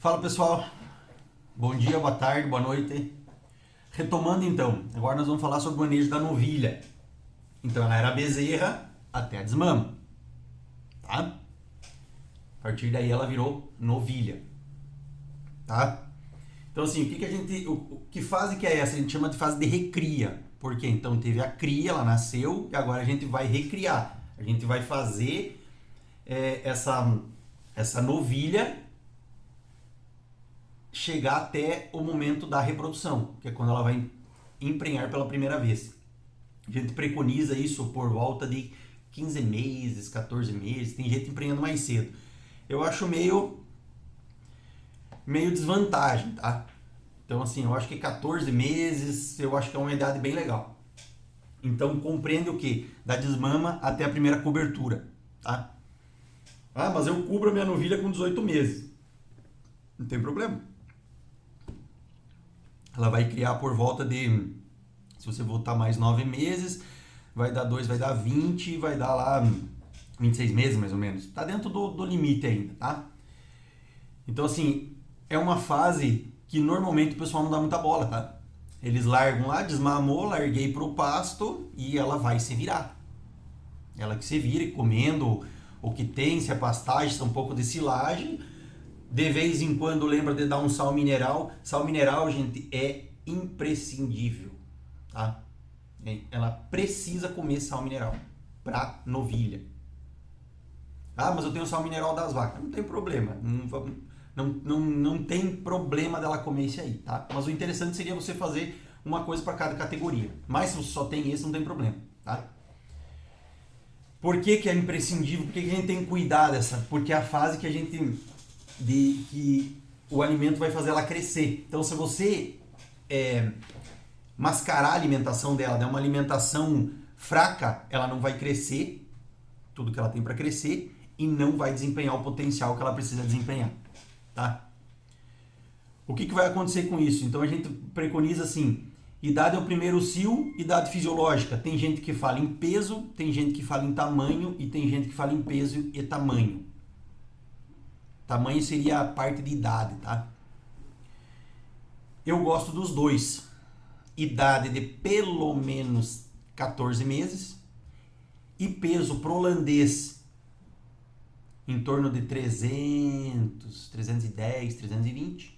Fala pessoal, bom dia, boa tarde, boa noite. Retomando então, agora nós vamos falar sobre o manejo da novilha. Então ela era bezerra até a desmama, tá? A partir daí ela virou novilha, tá? Então assim, que fase que é essa? A gente chama de fase de recria. Por quê? Então teve a cria, ela nasceu e agora a gente vai recriar. A gente vai fazer essa novilha chegar até o momento da reprodução, que é quando ela vai emprenhar pela primeira vez. A gente preconiza isso por volta de 15 meses, 14 meses, tem gente emprenhando mais cedo. Eu acho meio desvantagem, tá? Então assim, eu acho que 14 meses, eu acho que é uma idade bem legal. Então compreende o que? Da desmama até a primeira cobertura, tá? Ah, mas eu cubro a minha novilha com 18 meses. Não tem problema. Ela vai criar por volta de, se você voltar mais 9 meses, vai dar 2, vai dar 20, vai dar lá 26 meses mais ou menos. Tá dentro do limite ainda, tá? Então assim, é uma fase que normalmente o pessoal não dá muita bola, tá? Eles largam lá, desmamou, larguei pro pasto e ela vai se virar. Ela que se vire comendo o que tem, se é pastagem, se é um pouco de silagem. De vez em quando lembra de dar um sal mineral. Sal mineral, gente, é imprescindível, tá? Ela precisa comer sal mineral para novilha. Ah, mas eu tenho sal mineral das vacas. Não tem problema. Não tem problema dela comer isso aí, tá? Mas o interessante seria você fazer uma coisa para cada categoria. Mas se você só tem esse, não tem problema, tá? Por que é imprescindível? Por que a gente tem que cuidar dessa? Porque é a fase que a gente... que o alimento vai fazer ela crescer. Então, se você mascarar a alimentação dela, der uma alimentação fraca, ela não vai crescer tudo que ela tem para crescer e não vai desempenhar o potencial que ela precisa desempenhar, tá? O que vai acontecer com isso? Então, a gente preconiza assim, idade é o primeiro cio, idade fisiológica. Tem gente que fala em peso, tem gente que fala em tamanho e tem gente que fala em peso e tamanho. Tamanho seria a parte de idade, tá? Eu gosto dos dois. Idade de pelo menos 14 meses e peso pro holandês em torno de 300, 310, 320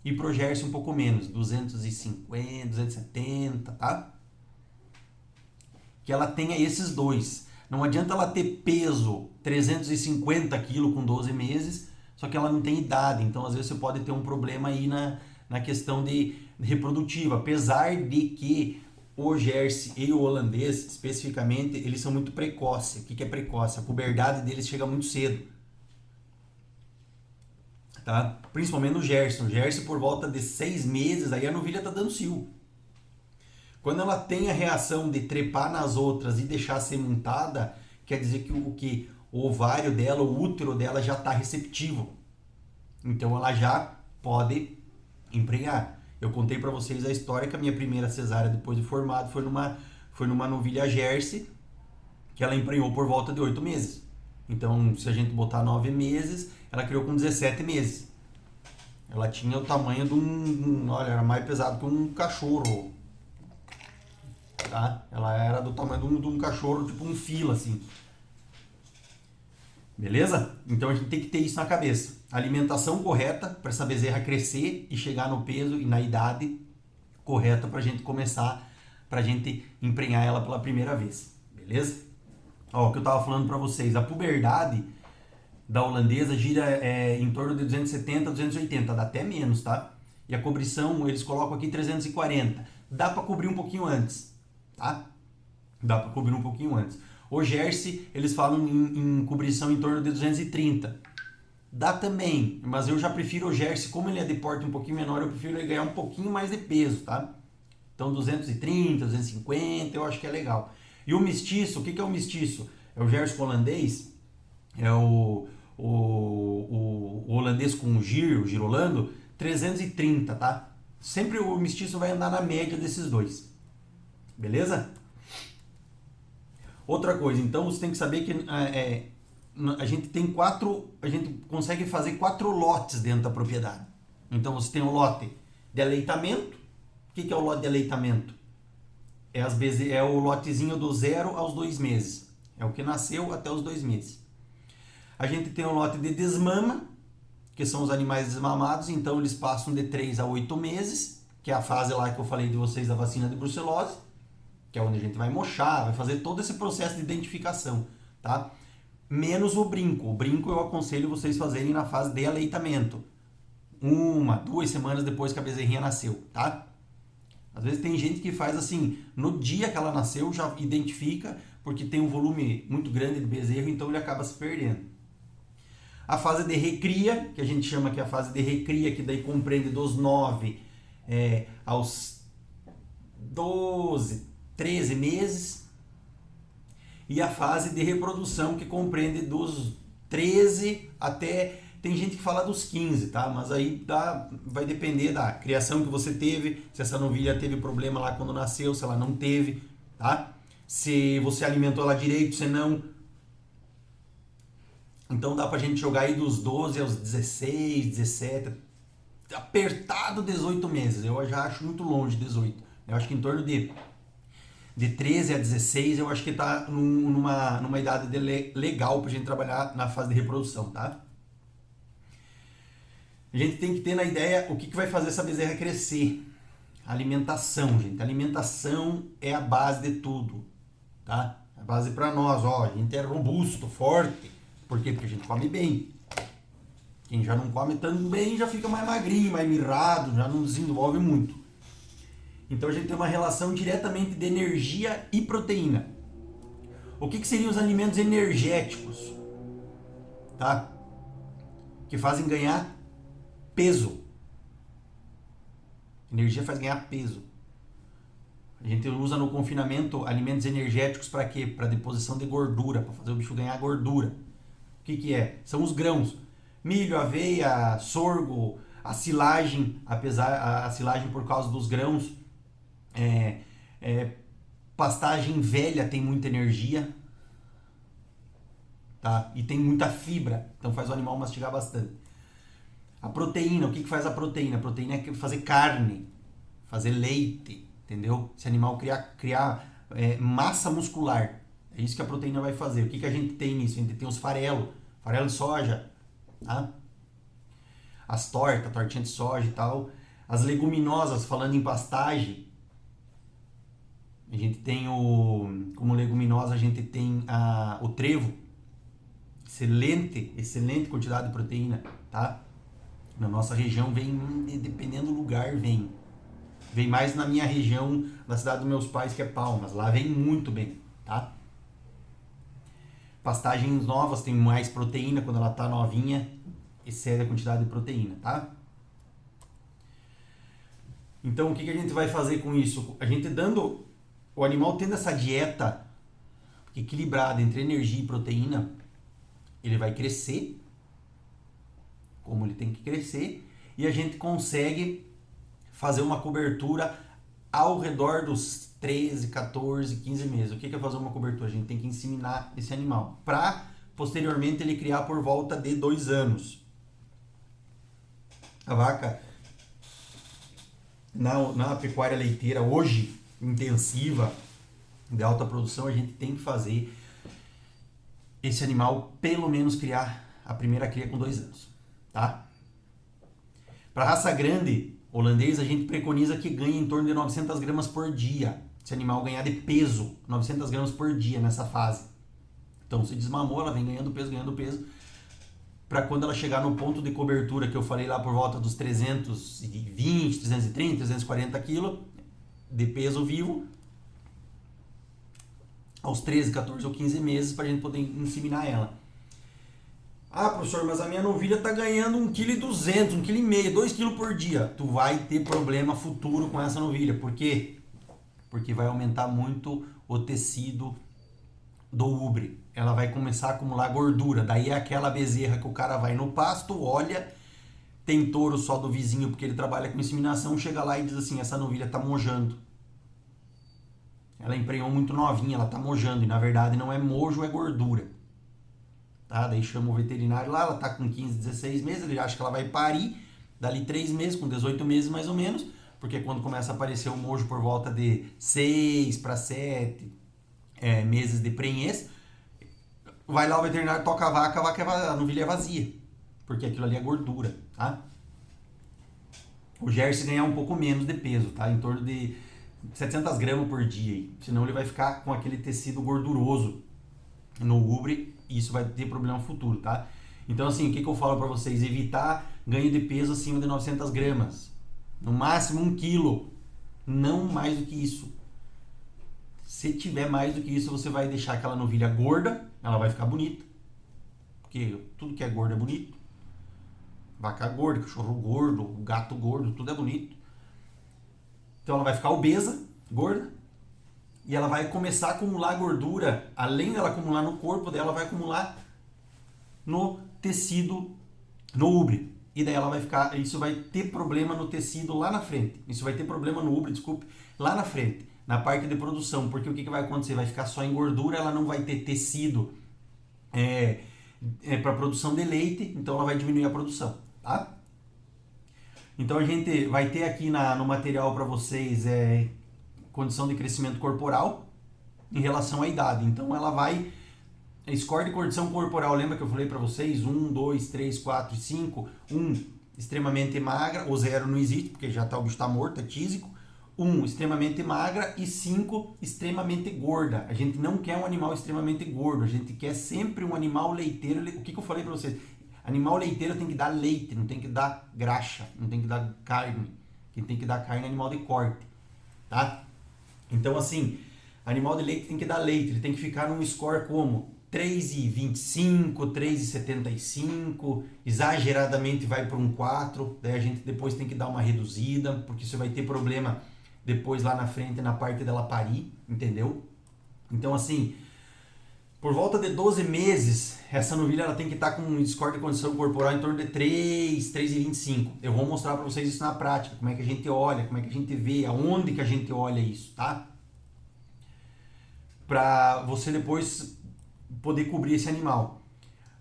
e pro Jersey um pouco menos, 250, 270, tá? Que ela tenha esses dois. Não adianta ela ter peso 350 kg com 12 meses, só que ela não tem idade. Então, às vezes, você pode ter um problema aí na questão de reprodutiva. Apesar de que o Jersey e o holandês, especificamente, eles são muito precoces. O que é precoce? A puberdade deles chega muito cedo. Tá? Principalmente no Jersey. No Jersey, por volta de 6 meses, aí a novilha está dando cio. Quando ela tem a reação de trepar nas outras e deixar ser montada, quer dizer que o ovário dela, o útero dela já está receptivo. Então ela já pode emprenhar. Eu contei para vocês a história que a minha primeira cesárea depois de formado foi numa novilha Jersey, que ela emprenhou por volta de 8 meses. Então, se a gente botar 9 meses, ela criou com 17 meses. Ela tinha o tamanho de olha, era mais pesado que um cachorro. Tá? Ela era do tamanho de um cachorro, tipo um fila, assim. Beleza? Então a gente tem que ter isso na cabeça. Alimentação correta para essa bezerra crescer e chegar no peso e na idade correta para a gente começar, para a gente emprenhar ela pela primeira vez. Beleza? Ó, o que eu tava falando para vocês, a puberdade da holandesa gira em torno de 270, 280, dá até menos, tá? E a cobrição, eles colocam aqui 340. Dá para cobrir um pouquinho antes. Tá? Dá para cobrir um pouquinho antes. O Jersey, eles falam em cobrição em torno de 230. Dá também, mas eu já prefiro o Jersey, como ele é de porte um pouquinho menor, eu prefiro ele ganhar um pouquinho mais de peso, tá? Então 230, 250, eu acho que é legal. E o mestiço, o que é o mestiço? É o Jersey holandês, é o holandês com o girolando, 330, tá? Sempre o mestiço vai andar na média desses dois. Beleza? Outra coisa, então você tem que saber que a gente consegue fazer 4 lotes dentro da propriedade. Então você tem o lote de aleitamento. O que é o lote de aleitamento? É o lotezinho do 0 aos 2 meses. É o que nasceu até os 2 meses. A gente tem o lote de desmama, que são os animais desmamados, então eles passam de 3 a 8 meses, que é a fase lá que eu falei de vocês da vacina de brucelose, que é onde a gente vai mochar, vai fazer todo esse processo de identificação, tá? Menos o brinco. O brinco eu aconselho vocês fazerem na fase de aleitamento. 1, 2 semanas depois que a bezerrinha nasceu, tá? Às vezes tem gente que faz assim, no dia que ela nasceu já identifica, porque tem um volume muito grande de bezerro, então ele acaba se perdendo. A fase de recria, que a gente chama que é a fase de recria, que daí compreende dos 9 aos 12, 13 meses. E a fase de reprodução, que compreende dos 13 até... Tem gente que fala dos 15, tá? Mas aí vai depender da criação que você teve, se essa novilha teve problema lá quando nasceu, se ela não teve, tá? Se você alimentou ela direito, se não... Então dá pra gente jogar aí dos 12 aos 16, 17, apertado 18 meses. Eu já acho muito longe 18. Eu acho que em torno de 13 a 16, eu acho que tá numa idade legal pra gente trabalhar na fase de reprodução, tá? A gente tem que ter na ideia o que vai fazer essa bezerra crescer. Alimentação, gente. Alimentação é a base de tudo, tá? A base pra nós, ó. A gente é robusto, forte. Por quê? Porque a gente come bem. Quem já não come tanto bem já fica mais magrinho, mais mirrado, já não desenvolve muito. Então a gente tem uma relação diretamente de energia e proteína. O que seriam os alimentos energéticos? Tá? Que fazem ganhar peso. Energia faz ganhar peso. A gente usa no confinamento alimentos energéticos para quê? Para deposição de gordura, para fazer o bicho ganhar gordura. O que é? São os grãos. Milho, aveia, sorgo, a silagem, a silagem por causa dos grãos. Pastagem velha tem muita energia, tá? E tem muita fibra, então faz o animal mastigar bastante. A proteína, o que faz a proteína? A proteína é fazer carne, fazer leite, entendeu? Esse animal criar massa muscular. É isso que a proteína vai fazer. O que a gente tem nisso? A gente tem os farelo de soja, tá? As tortinha de soja e tal. As leguminosas, falando em pastagem, a gente tem como leguminosa a gente tem o trevo, excelente quantidade de proteína, tá? Na nossa região vem, dependendo do lugar, vem mais na minha região, na cidade dos meus pais, que é Palmas, lá vem muito bem, tá? Pastagens novas tem mais proteína, quando ela tá novinha, excede a quantidade de proteína, tá? Então o que a gente vai fazer com isso? A gente o animal tendo essa dieta equilibrada entre energia e proteína, ele vai crescer como ele tem que crescer, e a gente consegue fazer uma cobertura ao redor dos 13, 14, 15 meses. O que é fazer uma cobertura? A gente tem que inseminar esse animal, para posteriormente ele criar por volta de 2 anos. A vaca, na pecuária leiteira hoje, intensiva, de alta produção, a gente tem que fazer esse animal pelo menos criar a primeira cria com 2 anos, tá? Para raça grande holandês, a gente preconiza que ganhe em torno de 900 gramas por dia. Esse animal ganhar de peso, 900 gramas por dia nessa fase. Então, se desmamou, ela vem ganhando peso, para quando ela chegar no ponto de cobertura que eu falei lá por volta dos 320, 330, 340 quilos de peso vivo, aos 13, 14 ou 15 meses, para a gente poder inseminar ela. Ah, professor, mas a minha novilha está ganhando 1,2 kg, 1,5 kg, 2 kg por dia. Tu vai ter problema futuro com essa novilha. Por quê? Porque vai aumentar muito o tecido do ubre. Ela vai começar a acumular gordura. Daí é aquela bezerra que o cara vai no pasto, olha, tem touro só do vizinho porque ele trabalha com inseminação, chega lá e diz assim, essa novilha tá mojando. Ela emprenhou muito novinha, ela tá mojando. E na verdade não é mojo, é gordura. tá? Daí chama o veterinário lá, ela tá com 15, 16 meses, ele acha que ela vai parir, dali 3 meses, com 18 meses mais ou menos, porque quando começa a aparecer o mojo por volta de 6 para 7 meses de prenhez, vai lá o veterinário, toca a vaca a novilha é vazia, porque aquilo ali é gordura, tá? O Jersey ganhar um pouco menos de peso, tá? Em torno de 700 gramas por dia, senão ele vai ficar com aquele tecido gorduroso no ubre e isso vai ter problema futuro, tá? Então assim, o que eu falo para vocês? Evitar ganho de peso acima de 900 gramas, no máximo 1 quilo, não mais do que isso. Se tiver mais do que isso, você vai deixar aquela novilha gorda, ela vai ficar bonita, porque tudo que é gordo é bonito. Vaca gorda, cachorro gordo, gato gordo, tudo é bonito. Então ela vai ficar obesa, gorda, e ela vai começar a acumular gordura, além dela acumular no corpo dela, vai acumular no tecido, no ubre. E daí ela vai ficar, isso vai ter problema no tecido lá na frente. Isso vai ter problema no ubre, desculpe, lá na frente, na parte de produção, porque o que vai acontecer? Vai ficar só em gordura, ela não vai ter tecido para produção de leite, então ela vai diminuir a produção, tá? Então a gente vai ter aqui no material para vocês condição de crescimento corporal em relação à idade. Então ela vai, score de condição corporal, lembra que eu falei para vocês? 1, 2, 3, 4 e 5. 1, extremamente magra, o 0 não existe, porque já o bicho está morto, é tísico. 1, extremamente magra e 5, extremamente gorda. A gente não quer um animal extremamente gordo, a gente quer sempre um animal leiteiro. O que eu falei para vocês? Animal leiteiro tem que dar leite, não tem que dar graxa, não tem que dar carne. Quem tem que dar carne é animal de corte, tá? Então assim, animal de leite tem que dar leite, ele tem que ficar num score como 3,25, 3,75, exageradamente vai para um 4, daí a gente depois tem que dar uma reduzida, porque você vai ter problema depois lá na frente na parte dela parir, entendeu? Então assim, por volta de 12 meses, essa novilha ela tem que estar com um score de condição corporal em torno de 3, 3,25. Eu vou mostrar para vocês isso na prática, como é que a gente olha, como é que a gente vê, aonde que a gente olha isso, tá? Para você depois poder cobrir esse animal.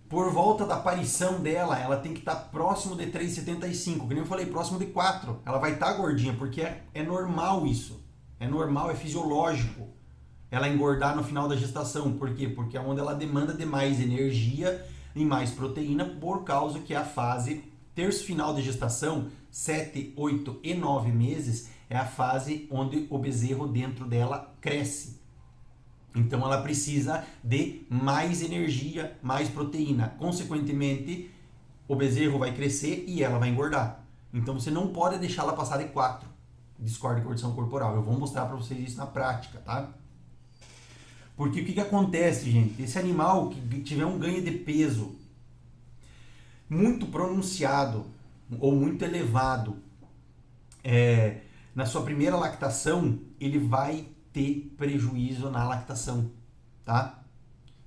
Por volta da aparição dela, ela tem que estar próximo de 3,75, que nem eu falei, próximo de 4. Ela vai estar gordinha, porque é normal isso. É normal, é fisiológico ela engordar no final da gestação. Por quê? Porque é onde ela demanda de mais energia e mais proteína, por causa que a fase terço final de gestação, 7, 8 e 9 meses, é a fase onde o bezerro dentro dela cresce. Então ela precisa de mais energia, mais proteína. Consequentemente, o bezerro vai crescer e ela vai engordar. Então você não pode deixar ela passar de 4 de score de condição corporal. Eu vou mostrar para vocês isso na prática, tá? Porque o que acontece, gente? Esse animal que tiver um ganho de peso muito pronunciado ou muito elevado na sua primeira lactação, ele vai ter prejuízo na lactação, tá?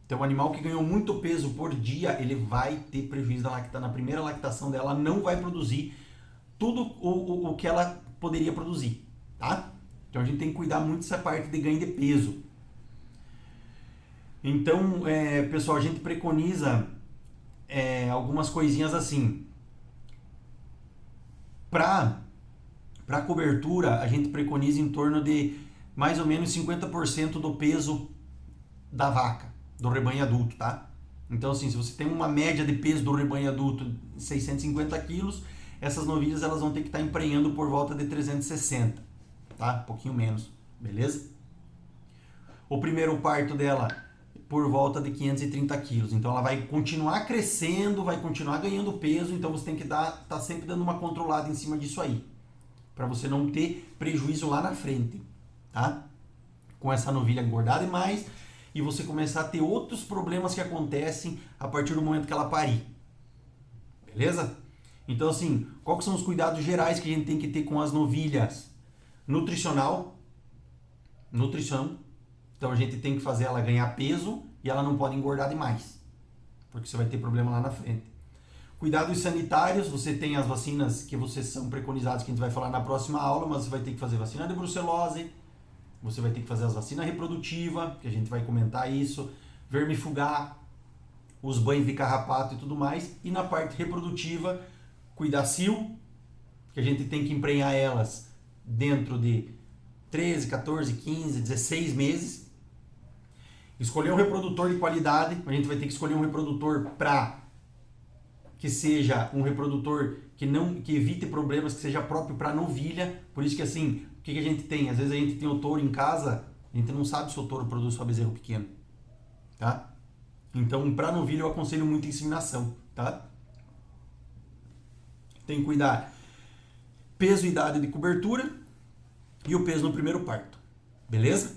Então, o animal que ganhou muito peso por dia, ele vai ter prejuízo na primeira lactação dela, não vai produzir tudo o que ela poderia produzir, tá? Então, a gente tem que cuidar muito dessa parte de ganho de peso. Então, pessoal, a gente preconiza algumas coisinhas assim. Para cobertura, a gente preconiza em torno de mais ou menos 50% do peso da vaca, do rebanho adulto, tá? Então, assim, se você tem uma média de peso do rebanho adulto 650 quilos, essas novilhas elas vão ter que estar emprenhando por volta de 360, tá? Um pouquinho menos, beleza? O primeiro parto dela por volta de 530 quilos, então ela vai continuar crescendo, vai continuar ganhando peso, então você tem que tá sempre dando uma controlada em cima disso aí, para você não ter prejuízo lá na frente, tá? Com essa novilha engordar demais e você começar a ter outros problemas que acontecem a partir do momento que ela parir. Beleza? Então assim, quais são os cuidados gerais que a gente tem que ter com as novilhas? Nutrição. Então a gente tem que fazer ela ganhar peso e ela não pode engordar demais, porque você vai ter problema lá na frente. Cuidados sanitários, você tem as vacinas que vocês são preconizados, que a gente vai falar na próxima aula, mas você vai ter que fazer vacina de brucelose, você vai ter que fazer as vacinas reprodutivas, que a gente vai comentar isso, vermifugar, os banhos de carrapato e tudo mais. E na parte reprodutiva, cuidar cio, que a gente tem que emprenhar elas dentro de 13, 14, 15, 16 meses. Escolher um reprodutor de qualidade, a gente vai ter que escolher um reprodutor para que seja um reprodutor que evite problemas, que seja próprio para novilha. Por isso que assim, o que a gente tem? Às vezes a gente tem o touro em casa, a gente não sabe se o touro produz só bezerro pequeno, tá? Então, para novilha eu aconselho muito inseminação, tá? Tem que cuidar peso e idade de cobertura e o peso no primeiro parto, beleza?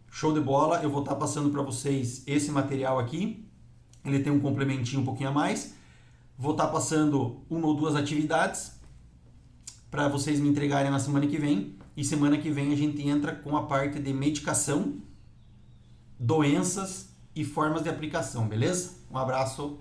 Show de bola, eu vou estar passando para vocês esse material aqui, ele tem um complementinho um pouquinho a mais, vou estar passando 1 ou 2 atividades para vocês me entregarem na semana que vem, e semana que vem a gente entra com a parte de medicação, doenças e formas de aplicação, beleza? Um abraço.